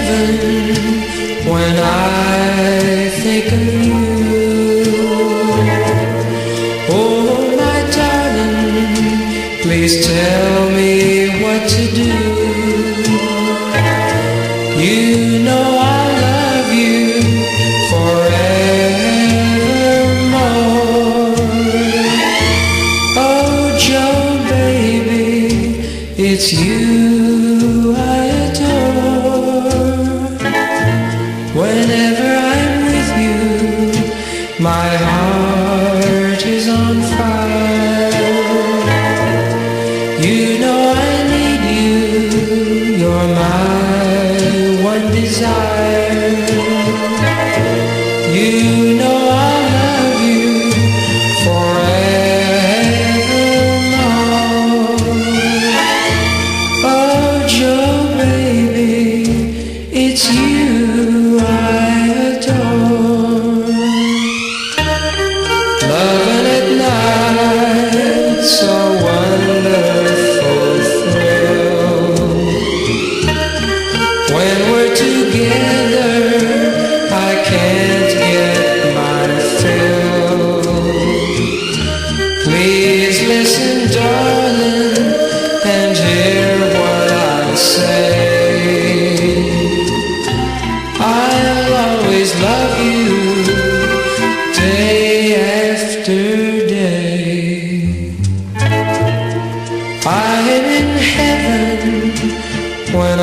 heaven when I think of you. Oh, my darling, please tell me what to do. You know I love you forevermore. Oh, Joe, baby, it's you I adore. Whenever I'm with you, my heart is on fire. You know I need you, you're my one desire. You know I love you forevermore. Oh, Joe, baby, it's you I adore. Loving at night, so wonderful thrill. When we're together, I can't get my fill. Please listen, darling, and hear what I say. I'll always love you day after day. I am in heaven when I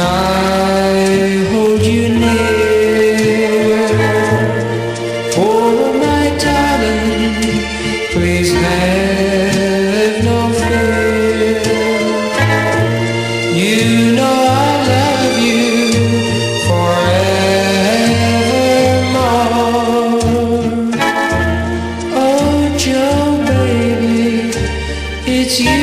hold you near. Oh, my darling, please have no fear. You know I love you forevermore. Oh, Joe, baby, it's you